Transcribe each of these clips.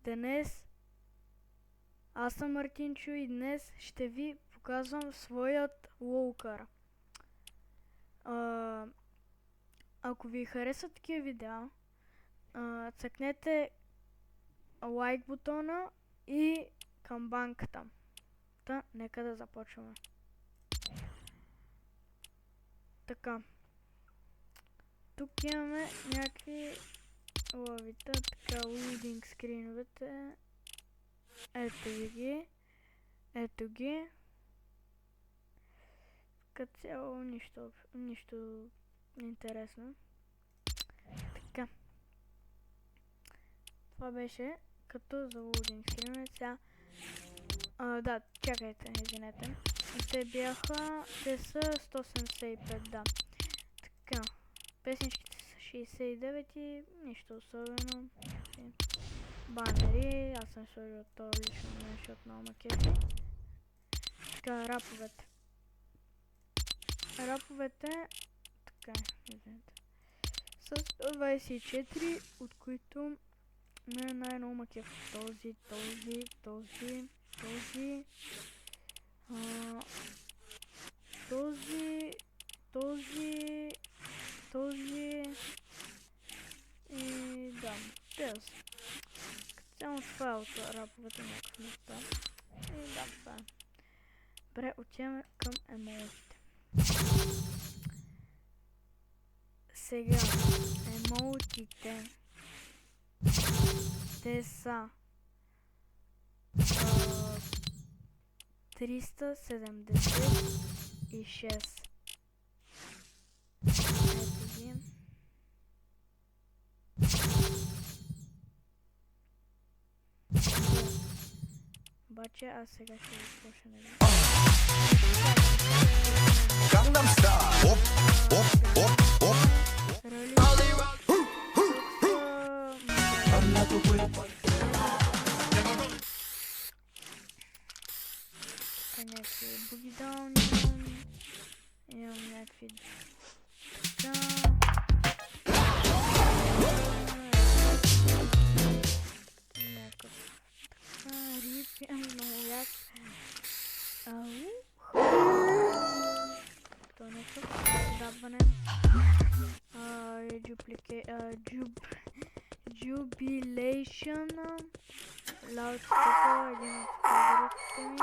Днес аз съм Мартинчо и днес ще ви показвам своят лоукър. Ако ви харесват такива видеа, цъкнете лайк бутона и камбанката. Нека да започваме. Така. Тук имаме някакви лавита, така лудинг скриновете. Ето ги. Като цяло нищо интересно. Така. Това беше като за лудинг скринове. Сега. Да, чакайте, извинете. Те са 175, да. Така. Песничките са 69 и нищо особено. Банери, аз съм сложил това лично нещо, защото много ме кефи. Така, раповете, така, извините, са 124, от които ме най-много ме кефи този и да, тези. Цяло това е от раповете някакви места. И да, това е. Добре, отиваме към емоутите. Сега, емоутите. Те са 376. Ето ги. Обаче аз сега ще ви слуша на видео. Gangnam Style. Оп, оп, оп, оп. Някакви бугидауни имам някакви така. Някакъв така рип имам много як. То някакъв дабване. Jubilation. Loud Speaker, един от фаворитите ми.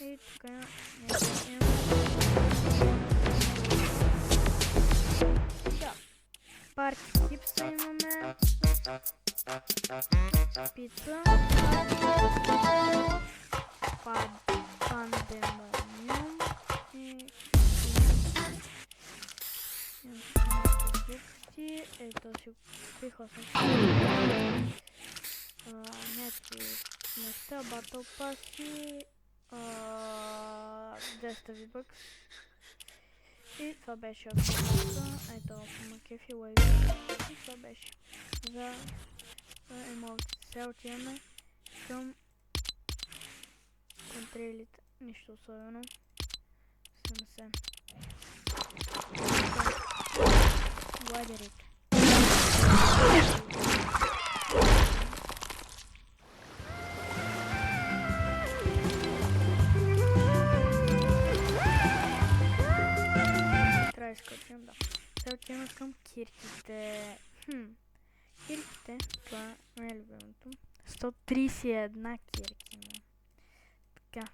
И тук някакъв имам. Да. Парти хипса имаме. Пица. Пандемониум. И ето си купих 8. Някакви неща, батъл паси, 200 V-Bucks. И това беше активността. Ето макефи лайк. И това беше за емоци. Сега отиваме към контролите. Нищо особено. 70. Гладерите. Трябва да изкочим, да. Сега отиваме към кирките. Кирките, това не е любимото. 131 кирки. Така.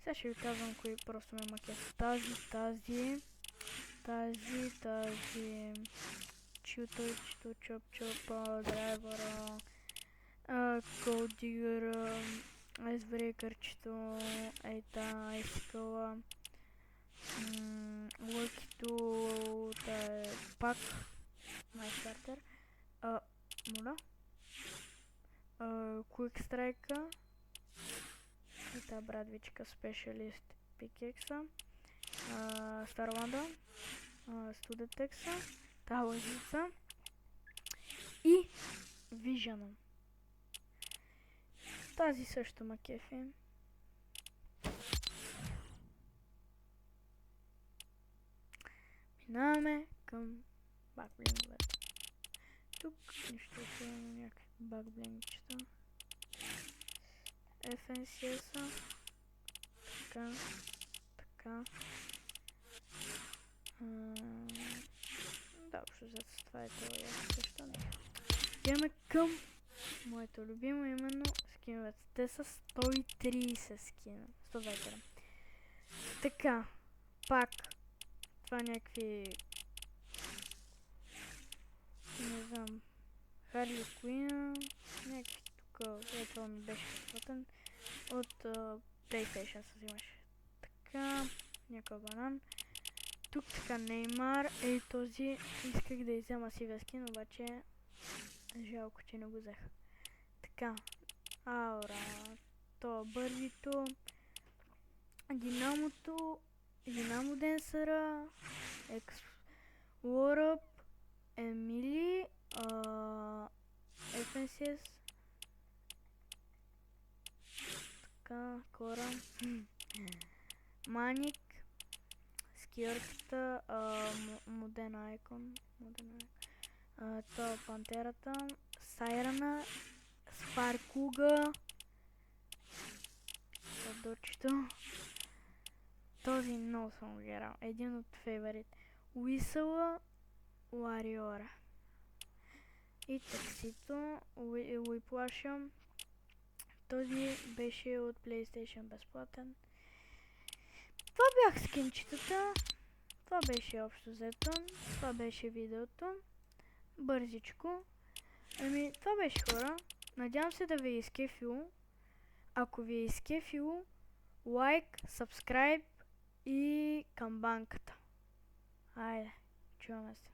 Сега ще ви казвам кои просто ме макет. Тази. Чуточето, чоп-чопа, драйвера, колдигъра, айсбрейкърчето, айсикъла, лъкито, пак, майстартер, куикстрайка, брадвичка, спешалист, пикекса, Старланда, студетекса, лъжица и вижена. Тази също макефи. Минаваме към бакблинговете. Тук нищо особено някакви Бакблингчета. FNCS-а. Така. Така. Да, общо взето с това е това ясно също. Идеме към моето любимо, именно скиновете. Те са 130 скина. 127. Така. Пак. Това някакви... Не знам. Харли Куина. Някакви тук. Това ми беше разплатен. От PlayStation се взимаше. Така. Някакъв банан. Тук така Неймар. Ей този. Исках да иззема сивия скин, обаче жалко, че не го взех. Така. Аура. То Бървито. Динамото. Динамо Денсъра. Експлоръп. Емили. FNCS. Така. Кора. Маник. Скиорката. Моден Айкон. Това Пантерата. Сайрана. Спаркуга. Садочето. Този много съм гледал. Един от фейворит. Уисъла. Лариора. И таксито. Уиплаша. Този беше от PlayStation безплатен. Това бях скинчетата. Това беше общо взето. Това беше видеото. Бързичко. Ами, това беше, хора. Надявам се да ви е изкефило. Ако ви е изкефило, лайк, сабскрайб и камбанката. Айде, чуваме се.